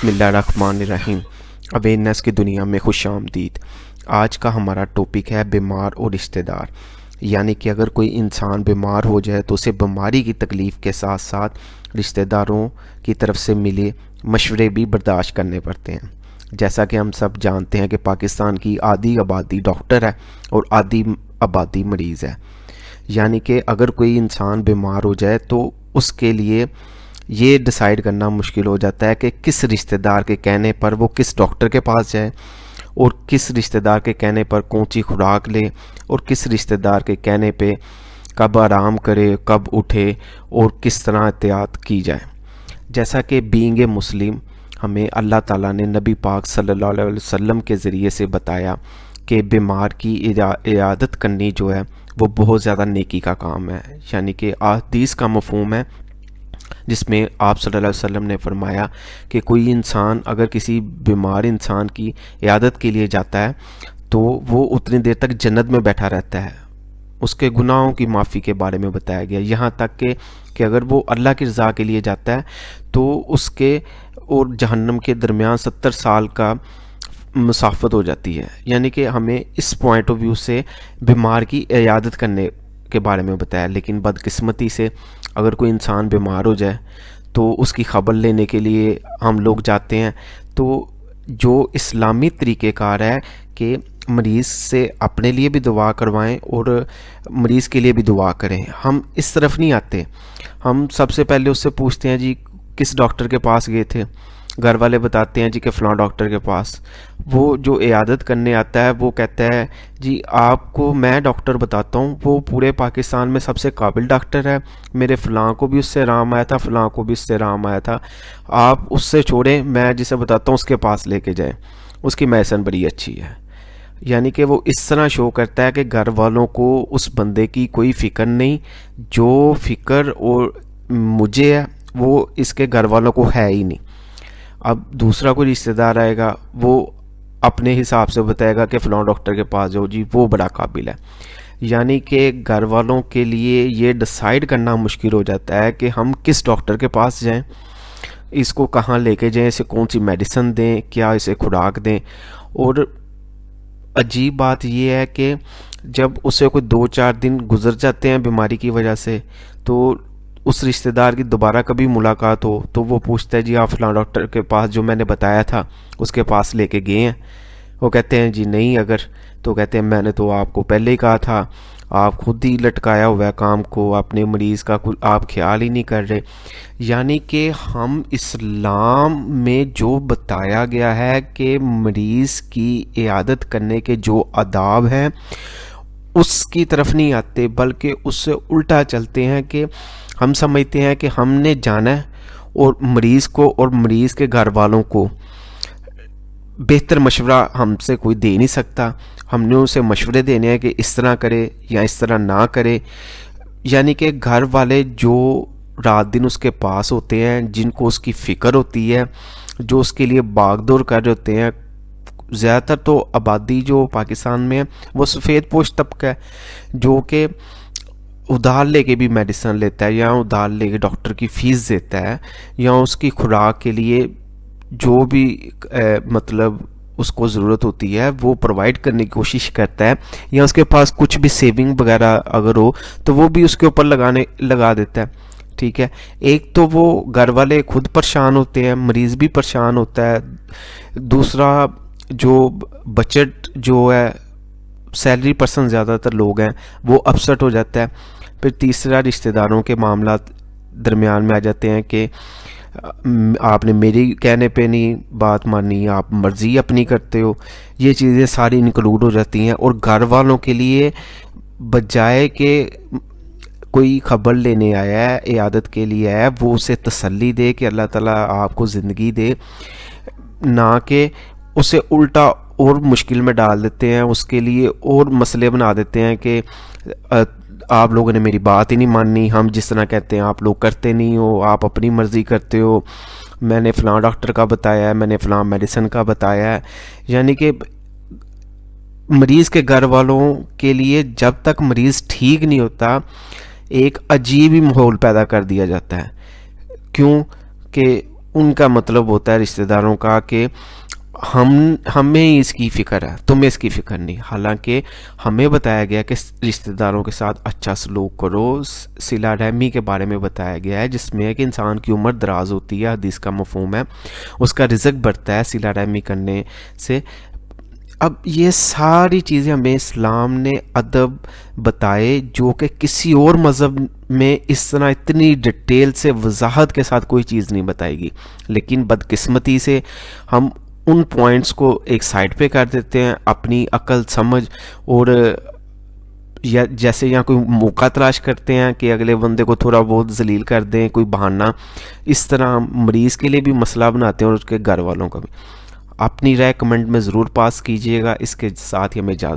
बिस्मिल्लाहिर्रहमानिर्रहीम। अवेयरनेस की दुनिया में खुश आमदीद। आज का हमारा टॉपिक है बीमार और रिश्तेदार। यानी कि अगर कोई इंसान बीमार हो जाए तो उसे बीमारी की तकलीफ़ के साथ साथ रिश्तेदारों की तरफ से मिले मशवरे भी बर्दाश्त करने पड़ते हैं। जैसा कि हम सब जानते हैं कि पाकिस्तान की आधी आबादी डॉक्टर है और आधी आबादी मरीज़ है। यानी कि अगर कोई इंसान बीमार हो जाए तो उसके लिए ये डिसाइड करना मुश्किल हो जाता है कि किस रिश्तेदार के कहने पर वो किस डॉक्टर के पास जाए और किस रिश्तेदार के कहने पर कौन सी खुराक ले और किस रिश्तेदार के कहने पे कब आराम करे, कब उठे और किस तरह एहतियात की जाए। जैसा कि बीइंग ए मुस्लिम हमें अल्लाह ताला ने नबी पाक सल्लल्लाहु अलैहि वसल्लम के ज़रिए से बताया कि बीमार की इयादत करनी जो है वो बहुत ज़्यादा नेकी का काम है। यानी कि हदीस का मफ़हूम है जिसमें आप सल्लल्लाहु अलैहि वसल्लम ने फरमाया कि कोई इंसान अगर किसी बीमार इंसान की इयादत के लिए जाता है तो वो उतनी देर तक जन्नत में बैठा रहता है। उसके गुनाहों की माफ़ी के बारे में बताया गया, यहाँ तक कि अगर वो अल्लाह की रज़ा के लिए जाता है तो उसके और जहन्नम के दरमियान 70 साल का मुसाफत हो जाती है। यानी कि हमें इस पॉइंट ऑफ व्यू से बीमार की इयादत करने के बारे में बताया। लेकिन बदकिस्मती से अगर कोई इंसान बीमार हो जाए तो उसकी ख़बर लेने के लिए हम लोग जाते हैं तो जो इस्लामी तरीक़ेकार है कि मरीज़ से अपने लिए भी दुआ करवाएं और मरीज़ के लिए भी दुआ करें। हम इस तरफ नहीं आते। हम सबसे पहले उससे पूछते हैं जी किस डॉक्टर के पास गए थे, घर वाले बताते हैं जी कि फ़लाँ डॉक्टर के पास। वो जो इयादत करने आता है वो कहता है जी आपको मैं डॉक्टर बताता हूँ, वो पूरे पाकिस्तान में सबसे काबिल डॉक्टर है, मेरे फ़लाँ को भी उससे आराम आया था, फ़लाँ को भी उससे आराम आया था, आप उससे छोड़ें, मैं जिसे बताता हूँ उसके पास लेके जाएं, उसकी मेडिसिन बड़ी अच्छी है। यानी कि वो इस तरह शो करता है कि घर वालों को उस बंदे की कोई फ़िक्र नहीं, जो फ़िक्र और मुझे है वो इसके घर वालों को है ही नहीं। अब दूसरा कोई रिश्तेदार आएगा वो अपने हिसाब से बताएगा कि फ़लाँ डॉक्टर के पास जाओ जी, वो बड़ा काबिल है। यानी कि घर वालों के लिए ये डिसाइड करना मुश्किल हो जाता है कि हम किस डॉक्टर के पास जाएं, इसको कहाँ लेके जाएं, इसे कौन सी मेडिसिन दें, क्या इसे खुराक दें। और अजीब बात यह है कि जब उसे कोई 2-4 दिन गुजर जाते हैं बीमारी की वजह से तो उस रिश्तेदार की दोबारा कभी मुलाकात हो तो वो पूछता है जी आप फ़लाँ डॉक्टर के पास जो मैंने बताया था उसके पास लेके गए हैं। वो कहते हैं जी नहीं, अगर तो कहते हैं मैंने तो आपको पहले ही कहा था, आप खुद ही लटकाया हुआ है काम को, अपने मरीज़ का कुछ आप ख्याल ही नहीं कर रहे। यानी कि हम इस्लाम में जो बताया गया है कि मरीज़ की इयादत करने के जो आदाब हैं उसकी तरफ नहीं आते, बल्कि उससे उल्टा चलते हैं कि हम समझते हैं कि हमने जाना है और मरीज़ को और मरीज़ के घर वालों को बेहतर मशवरा हमसे कोई दे नहीं सकता। हमने उसे मशवरे देने हैं कि इस तरह करे या इस तरह ना करे। यानी कि घर वाले जो रात दिन उसके पास होते हैं, जिनको उसकी फ़िक्र होती है, जो उसके लिए भागदौड़ कर रहे होते हैं, ज़्यादातर तो आबादी जो पाकिस्तान में है वो सफ़ेद पोश तबका है जो कि उधार लेके भी मेडिसिन लेता है या उधार लेके डॉक्टर की फ़ीस देता है या उसकी खुराक के लिए जो भी मतलब उसको ज़रूरत होती है वो प्रोवाइड करने की कोशिश करता है, या उसके पास कुछ भी सेविंग वगैरह अगर हो तो वो भी उसके ऊपर लगा देता है। ठीक है, एक तो वो घर वाले खुद परेशान होते हैं, मरीज़ भी परेशान होता है, दूसरा जो बजट जो है सैलरी पर्सन ज़्यादातर लोग हैं वो अपसेट हो जाता है। फिर तीसरा रिश्तेदारों के मामला दरमियान में आ जाते हैं कि आपने मेरी कहने पे नहीं बात मानी, आप मर्ज़ी अपनी करते हो, ये चीज़ें सारी इंक्लूड हो जाती हैं। और घर वालों के लिए बजाय कि कोई ख़बर लेने आया है, इयादत के लिए आया है, वो उसे तसल्ली दे कि अल्लाह ताला आपको ज़िंदगी दे, ना कि उसे उल्टा और मुश्किल में डाल देते हैं, उसके लिए और मसले बना देते हैं कि आप लोगों ने मेरी बात ही नहीं मानी, हम जिस तरह कहते हैं आप लोग करते नहीं हो, आप अपनी मर्ज़ी करते हो, मैंने फ़लाँ डॉक्टर का बताया है, मैंने फ़लाँ मेडिसिन का बताया है। यानी कि मरीज़ के घर वालों के लिए जब तक मरीज़ ठीक नहीं होता एक अजीब ही माहौल पैदा कर दिया जाता है। क्यों कि उनका मतलब होता है रिश्तेदारों का कि हमें इसकी फ़िक्र है, तुम्हें इसकी फ़िक्र नहीं। हालांकि हमें बताया गया कि रिश्तेदारों के साथ अच्छा सलूक करो। सिला रहमी के बारे में बताया गया है, जिसमें है कि इंसान की उम्र दराज होती है, हदीस का मफहूम है, उसका रिज़्क बढ़ता है सिला रहमी करने से। अब ये सारी चीज़ें हमें इस्लाम ने अदब बताए जो कि किसी और मज़हब में इस तरह इतनी डिटेल से वजाहत के साथ कोई चीज़ नहीं बताएगी। लेकिन बदकिस्मती से हम उन पॉइंट्स को एक साइड पे कर देते हैं, अपनी अकल समझ और या जैसे यहाँ कोई मौका तलाश करते हैं कि अगले बंदे को थोड़ा बहुत जलील कर दें, कोई बहाना, इस तरह मरीज़ के लिए भी मसला बनाते हैं और उसके घर वालों का भी। अपनी राय कमेंट में ज़रूर पास कीजिएगा। इसके साथ ही हमें इजाज़त